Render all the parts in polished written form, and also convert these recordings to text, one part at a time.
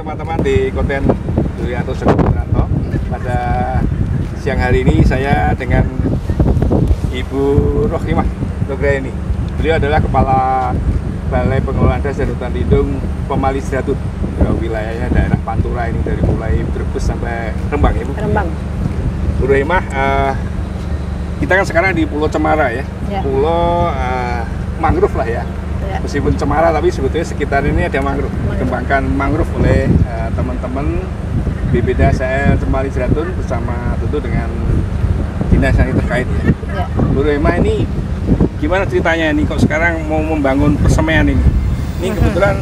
teman-teman di konten Duyanto Sugiarto. Pada siang hari ini saya dengan Ibu Rohimah Nugraini. Beliau adalah Kepala Balai Pengelolaan Das dan Hutan Lindung Pemali Zratun. Wilayahnya daerah Pantura ini dari mulai Brebes sampai Rembang ya Bu? Rembang. Bu Rohimah, kita kan sekarang di Pulau Cemara ya. Pulau mangrove lah ya. Meskipun cemara tapi sebetulnya sekitar ini ada mangrove. Dikembangkan mangrove oleh teman-teman BPDASL Pemali Zratun bersama tentu dengan dinas yang terkait ya. Bu Rohimah, ini gimana ceritanya nih kok sekarang mau membangun persemaian ini? Ini kebetulan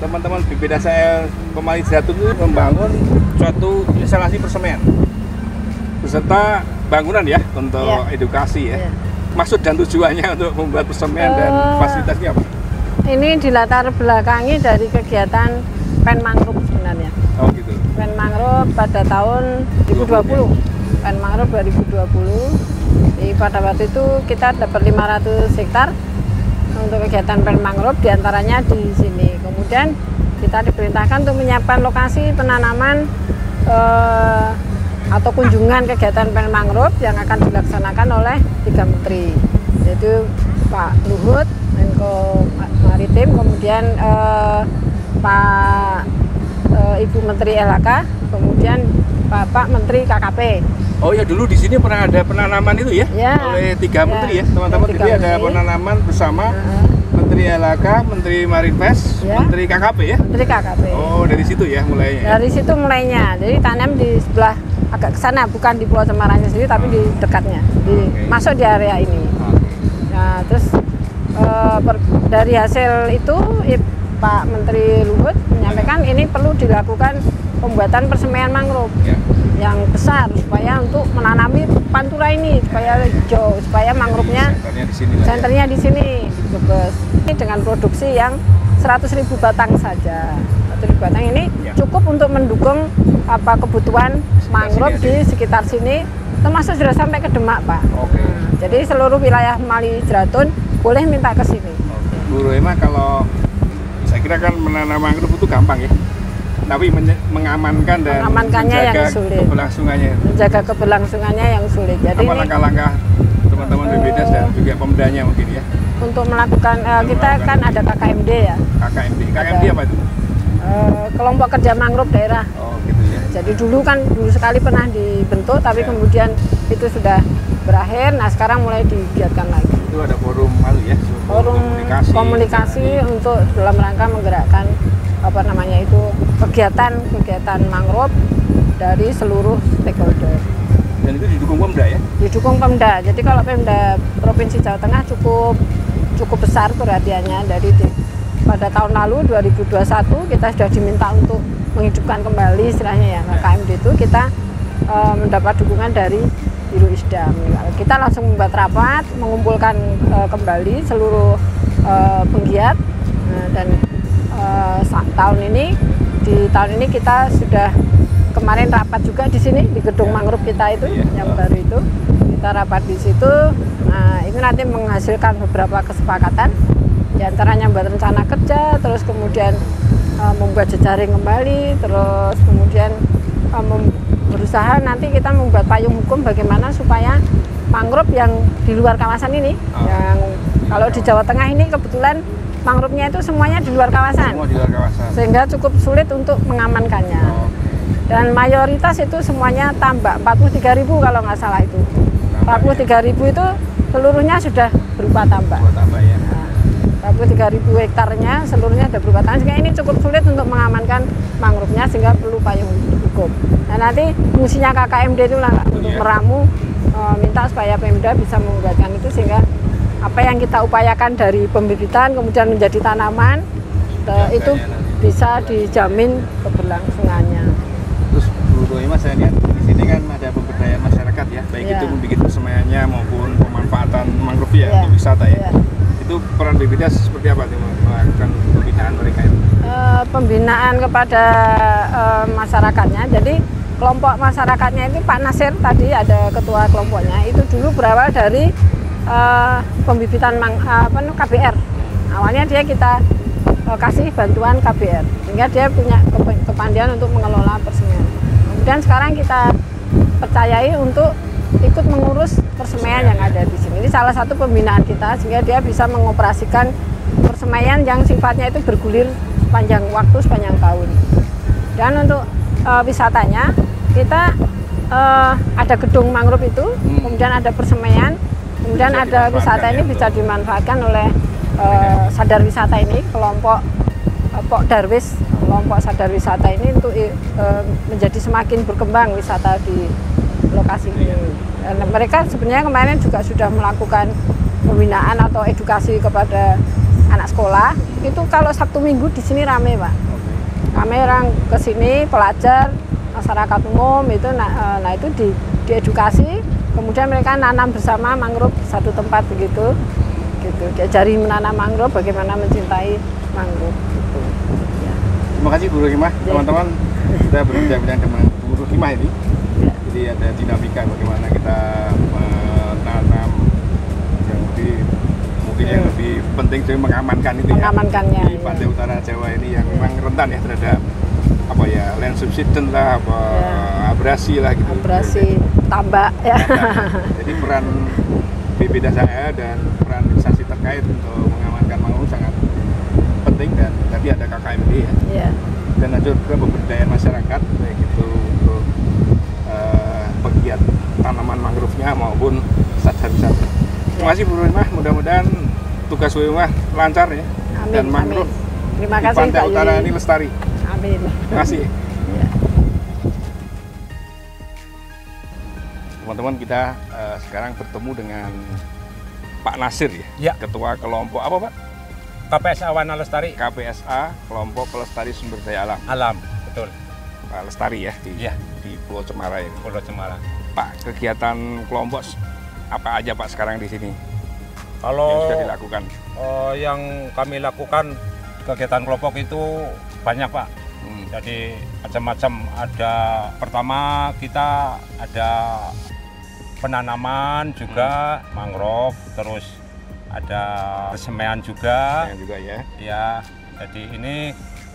teman-teman BPDASL Pemali Zratun itu membangun suatu instalasi persemaian beserta bangunan ya untuk edukasi ya. Maksud dan tujuannya untuk membuat persemaian dan fasilitasnya apa? Ini dilatar belakangi dari kegiatan Pen Mangrove sebenarnya. Oh gitu. Pen Mangrove pada tahun 2020. Pen Mangrove 2020. Pada waktu itu kita dapat 500 hektar untuk kegiatan Pen Mangrove, diantaranya di sini. Kemudian kita diperintahkan untuk menyiapkan lokasi penanaman atau kunjungan kegiatan Pen Mangrove yang akan dilaksanakan oleh 3 menteri, yaitu Pak Luhut, Menko Maritim, kemudian Pak Ibu Menteri LHK, kemudian Bapak Menteri KKP. Oh ya, dulu di sini pernah ada penanaman itu ya, oleh 3 menteri ya teman-teman. Jadi ada penanaman bersama Menteri LHK, Menteri Marinvest, Menteri KKP ya? Menteri KKP. Oh, dari situ ya mulainya? Dari situ mulainya. Jadi tanam di sebelah agak ke sana, bukan di Pulau Cemaranya sendiri, tapi di dekatnya, masuk di area ini. Nah, terus dari hasil itu Pak Menteri Luhut menyampaikan ini perlu dilakukan pembuatan persemaian mangrove yang besar supaya untuk menanami Pantura ini supaya hijau, supaya mangrove-nya senternya di sini, Brebes. Dengan produksi yang 100.000 batang saja. 100.000 batang ini cukup untuk mendukung kebutuhan mangrove di sekitar sini, termasuk sudah sampai ke Demak, Pak. Jadi seluruh wilayah Pemali Zratun boleh minta ke sini. Bu Rohimah, kalau saya kira kan menanam mangrove itu gampang ya, tapi mengamankan dan menjaga keberlangsungannya. Menjaga keberlangsungannya yang sulit. Jadi apa langkah-langkah teman-teman BPDAS dan juga pemdanya mungkin ya? Untuk melakukan, kita kan ada KKMD ya. KKMD apa itu? Kelompok Kerja Mangrove Daerah. Oh gitu ya. Jadi dulu sekali pernah dibentuk, tapi kemudian itu sudah berakhir. Nah sekarang mulai digiatkan lagi. Itu ada forum ya? Forum komunikasi untuk dalam rangka menggerakkan kegiatan mangrove dari seluruh stakeholder. Dan itu didukung Pemda ya? Didukung Pemda. Jadi kalau Pemda Provinsi Jawa Tengah cukup besar perhatiannya. Pada tahun lalu 2021 kita sudah diminta untuk menghidupkan kembali istilahnya ya KKMD itu, kita mendapat dukungan dari Biro Isdam. Kita langsung membuat rapat, mengumpulkan kembali seluruh penggiat dan di tahun ini kita sudah kemarin rapat juga di sini di gedung mangrove kita itu yang baru itu, kita rapat di situ. Nah ini nanti menghasilkan beberapa kesepakatan, diantaranya membuat rencana kerja, terus kemudian membuat jejaring kembali, terus kemudian berusaha nanti kita membuat payung hukum bagaimana supaya mangrove yang di luar kawasan ini, yang kalau di Jawa Tengah ini kebetulan mangrove-nya itu semuanya di luar kawasan, sehingga cukup sulit untuk mengamankannya. Dan mayoritas itu semuanya tambak, 43.000 kalau nggak salah itu. 43.000 itu seluruhnya sudah berupa tambak. 43.000 hektarnya seluruhnya sudah berupa tambak, sehingga ini cukup sulit untuk mengamankan mangrove-nya, sehingga perlu payung hukum. Nah nanti fungsinya KKMD itu lah untuk meramu, minta supaya Pemda bisa membuatkan itu, sehingga apa yang kita upayakan dari pembibitan kemudian menjadi tanaman itu bisa dijamin keberlangsungannya. Terus Bu Rohimah, saya lihat di sini kan ada pemberdayaan masyarakat ya, baik itu membuat persemaiannya maupun pemanfaatan mangrove ya untuk wisata ya. Itu peran BPDAS seperti apa melakukan pembinaan mereka itu? Pembinaan kepada masyarakatnya. Jadi kelompok masyarakatnya itu Pak Nasir tadi ada ketua kelompoknya, itu dulu berawal dari pembibitan KBR. Awalnya kita kasih bantuan KBR, sehingga dia punya kepandian untuk mengelola persemaian. Kemudian sekarang kita percayai untuk ikut mengurus persemaian yang ada di sini. Ini salah satu pembinaan kita, sehingga dia bisa mengoperasikan persemaian yang sifatnya itu bergulir sepanjang waktu, sepanjang tahun. Dan untuk wisatanya, kita ada gedung mangrove itu, kemudian ada persemaian, kemudian ada wisata ini bisa dimanfaatkan oleh sadar wisata ini, kelompok Pok Darwis, kelompok sadar wisata ini untuk menjadi semakin berkembang wisata di lokasi ini. Dan mereka sebenarnya kemarin juga sudah melakukan pembinaan atau edukasi kepada anak sekolah. Itu kalau Sabtu Minggu di sini rame, Pak. Rame orang ke sini, pelajar, masyarakat umum itu, nah itu diedukasi. Kemudian mereka nanam bersama mangrove satu tempat begitu. Gitu. Diajari menanam mangrove, bagaimana mencintai mangrove. Gitu. Ya. Terima kasih Bu Rohimah, teman-teman. Kita berbincang dengan Bu Rohimah ini. Ya. Jadi ada dinamika bagaimana kita menanam yang lebih mungkin yang lebih penting itu mengamankan itu mengamankannya, di pantai utara Jawa ini yang memang rentan ya terhadap apa ya land subsidence lah, apa abrasi lah gitu. Abrasi, tambak ya. Jadi peran BPDSAE dan peran instansi terkait untuk mengamankan mangrove sangat penting, dan tadi ada KKMD ya. Yeah. Dan ada juga pemberdayaan masyarakat baik itu untuk pegiat tanaman mangrove-nya maupun sadar wisata. Terima kasih Bu Rohimah, mudah-mudahan tugas Bu Rohimah lancar ya. Amin, dan mangrove amin. Terima kasih, di pantai utara ini lestari. Amin. Terima kasih. Ya. Teman-teman, kita sekarang bertemu dengan Pak Nasir ya, Ketua kelompok apa Pak? KPSA Wana Lestari. KPSA, Kelompok Pelestari Sumber Daya Alam. Alam, betul. Pak Lestari ya, di Pulau Cemara ini. Pulau Cemara. Pak, kegiatan kelompok apa aja Pak sekarang di sini? Kalau yang sudah dilakukan? Yang kami lakukan kegiatan kelompok itu banyak Pak. Jadi macam-macam. Ada pertama kita ada penanaman juga mangrove, terus ada persemaian juga. Ya. Ya, jadi ini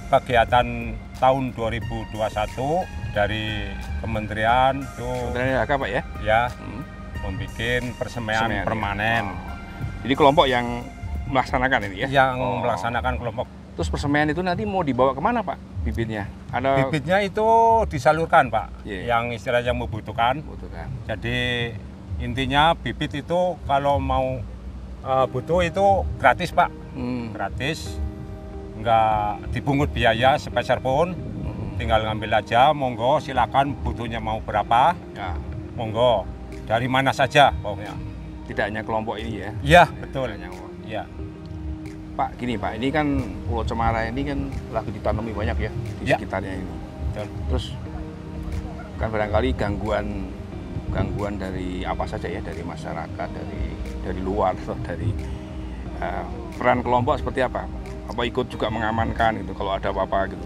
kegiatan tahun 2021 dari Kementerian itu. Kementerian LHK Pak ya? Ya, membuat persemaian permanen. Jadi kelompok yang melaksanakan ini ya? Yang melaksanakan kelompok. Terus persemaian itu nanti mau dibawa kemana Pak bibitnya? Bibitnya itu disalurkan Pak, yang istilahnya membutuhkan. Jadi intinya bibit itu kalau mau butuh itu gratis Pak, gratis, nggak dipungut biaya sepeser pun, tinggal ngambil aja, monggo silakan butuhnya mau berapa, monggo dari mana saja pokoknya. Tidak hanya kelompok ini ya? Iya betul. Ya. Pak, gini Pak, ini kan Pulau Cemara ini kan lagi ditanami banyak ya di sekitarnya ini. Betul. Terus kan barangkali gangguan dari apa saja ya, dari masyarakat, dari luar atau dari peran kelompok seperti apa? Apa ikut juga mengamankan itu kalau ada apa-apa gitu?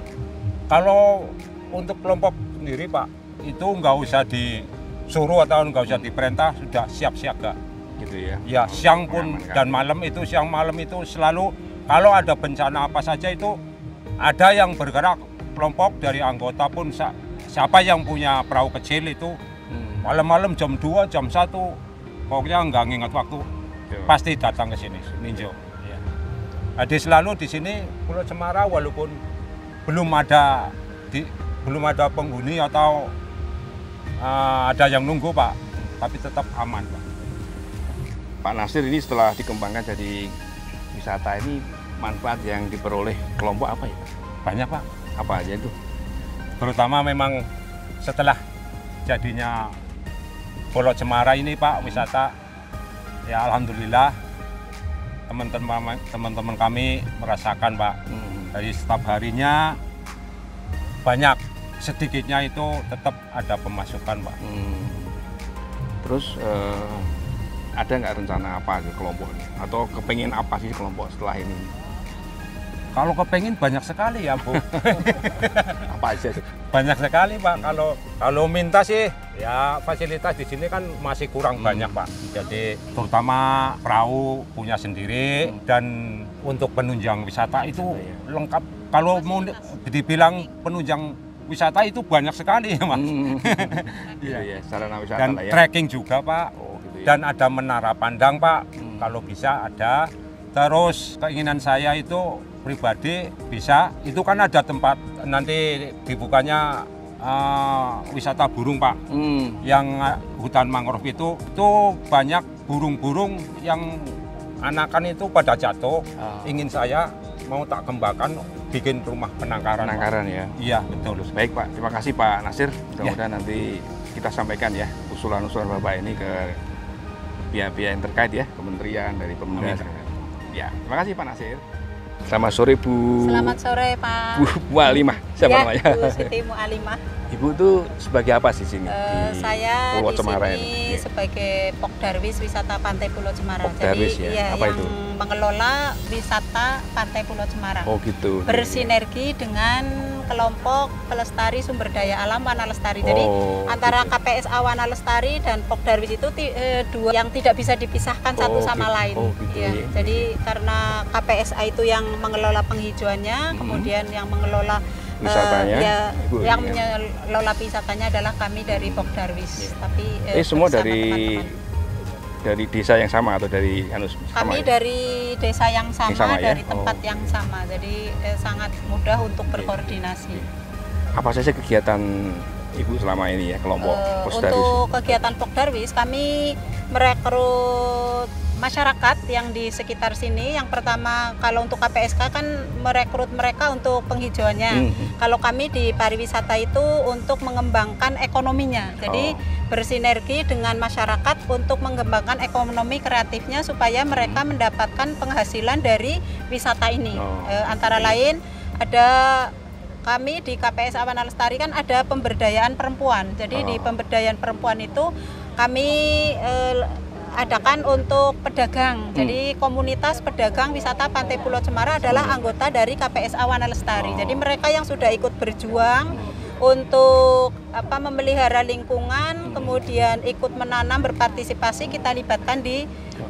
Kalau untuk kelompok sendiri Pak, itu nggak usah disuruh atau nggak usah diperintah, sudah siap siaga. Gitu ya? Ya, siang pun dan malam itu, siang malam itu selalu kalau ada bencana apa saja itu ada yang bergerak kelompok dari anggota pun siapa yang punya perahu kecil itu malam-malam jam 2, jam 1 pokoknya nggak ngingat waktu pasti datang ke sini ninjau. Ya. Jadi selalu di sini Pulau Cemara walaupun belum ada penghuni atau ada yang nunggu Pak, tapi tetap aman Pak. Pak Nasir, ini setelah dikembangkan jadi wisata ini manfaat yang diperoleh kelompok apa ya? Banyak Pak. Apa aja itu? Terutama memang setelah jadinya Pulau Cemara ini Pak wisata, ya alhamdulillah teman-teman kami merasakan Pak. Dari setiap harinya banyak, sedikitnya itu tetap ada pemasukan Pak. Terus ada nggak rencana apa ke kelompok ini? Atau kepengen apa sih kelompok setelah ini? Kalau kepengen banyak sekali ya Bu. Apa aja sih? Banyak sekali Pak. Kalau minta sih ya fasilitas di sini kan masih kurang banyak Pak. Jadi terutama perahu punya sendiri dan untuk penunjang wisata itu lengkap. Kalau mau dibilang penunjang wisata itu banyak sekali ya Mas. Iya, sarana wisata dan lah ya. trekking juga Pak. Gitu ya. Dan ada menara pandang Pak. Kalau bisa ada. Terus keinginan saya itu pribadi bisa, itu kan ada tempat nanti dibukanya wisata burung Pak. Yang hutan mangrove itu banyak burung-burung yang anakan itu pada jatuh. Ingin saya mau tak kembangkan bikin rumah penangkaran. Penangkaran ya. Iya betul. Baik Pak, terima kasih Pak Nasir. Mudah-mudahan nanti kita sampaikan ya usulan-usulan Bapak ini ke pihak-pihak yang terkait ya, kementerian dari Pemda. Ya, terima kasih Pak Nasir. Selamat sore Bu. Selamat sore Pak. Bu Alimah, siapa namanya? Bu Siti Mu'alimah. Ibu tuh sebagai apa sih sini? Saya Pulau di Cemara sini sebagai Pokdarwis Wisata Pantai Pulau Cemara. Pokdarwis jadi ya? Apa yang itu? mengelola wisata Pantai Pulau Cemara. Oh gitu. Bersinergi dengan kelompok pelestari sumber daya alam Wana Lestari. Jadi antara KPSA Wana Lestari dan Pokdarwis itu dua yang tidak bisa dipisahkan satu sama lain. Gitu. Ya. Jadi karena KPSA itu yang mengelola penghijauannya, kemudian yang mengelola wisatanya, yang mengelola wisatanya adalah kami dari Pokdarwis. Tapi semua dari desa yang sama atau dari kami dari desa yang sama, ya? dari tempat yang sama. Jadi sangat mudah untuk berkoordinasi. Apa saja kegiatan Ibu selama ini ya kelompok Pokdarwis? Untuk kegiatan Pokdarwis kami merekrut masyarakat yang di sekitar sini. Yang pertama kalau untuk KPSK kan merekrut mereka untuk penghijauannya. Kalau kami di pariwisata itu untuk mengembangkan ekonominya. Jadi bersinergi dengan masyarakat untuk mengembangkan ekonomi kreatifnya supaya mereka mendapatkan penghasilan dari wisata ini. Antara lain ada kami di KPSA Wana Lestari kan ada pemberdayaan perempuan. Jadi di pemberdayaan perempuan itu kami adakan untuk pedagang. Jadi komunitas pedagang wisata Pantai Pulau Cemara adalah anggota dari KPSA Wana Lestari. Jadi mereka yang sudah ikut berjuang untuk memelihara lingkungan, kemudian ikut menanam, berpartisipasi, kita libatkan di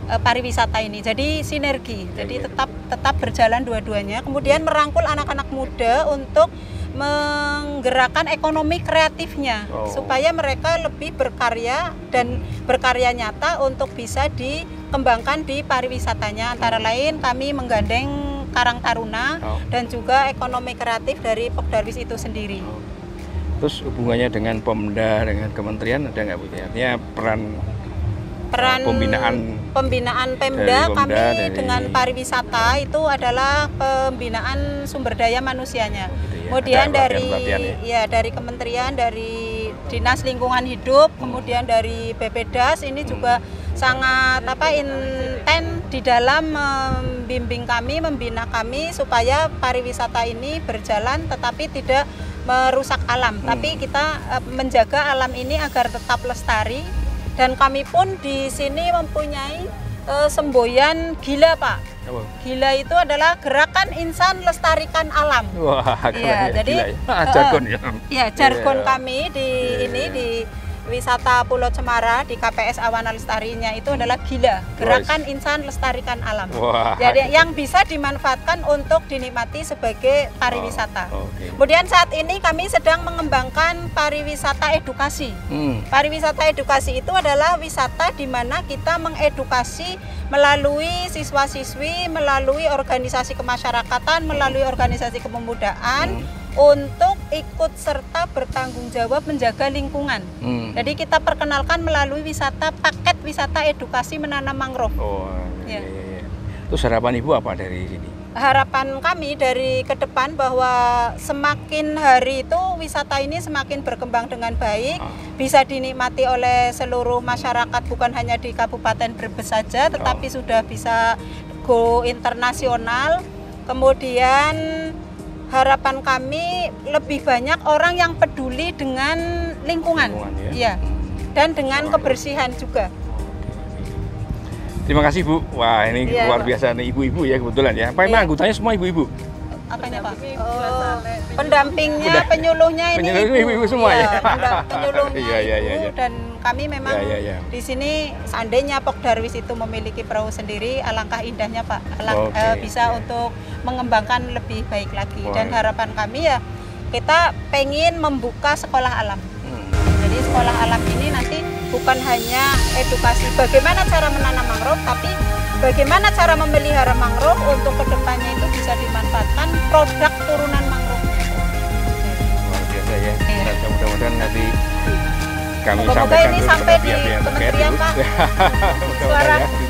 pariwisata ini. Jadi sinergi. Jadi tetap berjalan dua-duanya. Kemudian merangkul anak-anak muda untuk menggerakkan ekonomi kreatifnya supaya mereka lebih berkarya dan berkarya nyata untuk bisa dikembangkan di pariwisatanya. Antara lain kami menggandeng Karang Taruna dan juga ekonomi kreatif dari Pokdarwis itu sendiri. Terus hubungannya dengan Pemda, dengan kementerian ada nggak Bu? Artinya peran pembinaan Pemda kami dengan pariwisata itu adalah pembinaan sumber daya manusianya. Kemudian dari kementerian, dari Dinas Lingkungan Hidup, kemudian dari BPDAS ini juga sangat intens di dalam membimbing kami, membina kami supaya pariwisata ini berjalan tetapi tidak merusak alam. Tapi kita menjaga alam ini agar tetap lestari. Dan kami pun di sini mempunyai semboyan GILA Pak. GILA itu adalah Gerakan Insan Lestarikan Alam. Wah, ya, jadi jargon ya. Ya, jargon kami di wisata Pulau Cemara di KPSA Wana Lestarinya itu adalah GILA, Gerakan Insan Lestarikan Alam. Jadi yang bisa dimanfaatkan untuk dinikmati sebagai pariwisata. Kemudian saat ini kami sedang mengembangkan pariwisata edukasi. Pariwisata edukasi itu adalah wisata di mana kita mengedukasi melalui siswa-siswi, melalui organisasi kemasyarakatan, melalui organisasi kepemudaan untuk ikut serta bertanggung jawab menjaga lingkungan. Jadi kita perkenalkan melalui paket wisata edukasi menanam mangrove. Terus harapan Ibu apa dari sini? Harapan kami dari ke depan bahwa semakin hari itu wisata ini semakin berkembang dengan baik, bisa dinikmati oleh seluruh masyarakat bukan hanya di Kabupaten Brebes saja, tetapi sudah bisa go internasional. Kemudian harapan kami lebih banyak orang yang peduli dengan lingkungan, ya, dan dengan kebersihan juga. Terima kasih Bu. Wah ini luar biasa nih ibu-ibu ya kebetulan ya. Apa emang anggotanya semua ibu-ibu? apanya Pak? Pendampingnya, penyuluhnya ini ibu semua ya. Penyuluhnya ibu dan kami memang di sini seandainya Pok Darwis itu memiliki perahu sendiri, alangkah indahnya Pak, bisa untuk mengembangkan lebih baik lagi. Dan harapan kami ya kita pengen membuka sekolah alam. Jadi sekolah alam ini nanti bukan hanya edukasi bagaimana cara menanam mangrove, tapi bagaimana cara memelihara mangrove untuk kedepannya itu bisa dimanfaatkan produk turunan mangrove. Luar biasa ya. Mudah-mudahan nanti kami semoga ini sampai di kementerian Pak.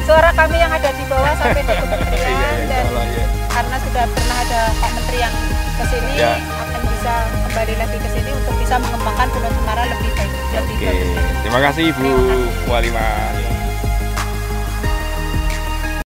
Suara kami yang ada di bawah sampai di kementerian dan karena sudah pernah ada Pak Menteri yang kesini akan bisa kembali lagi ke sini untuk bisa mengembangkan Pulau Cemara lebih baik, lebih bagus. Terima kasih Ibu Mualimah.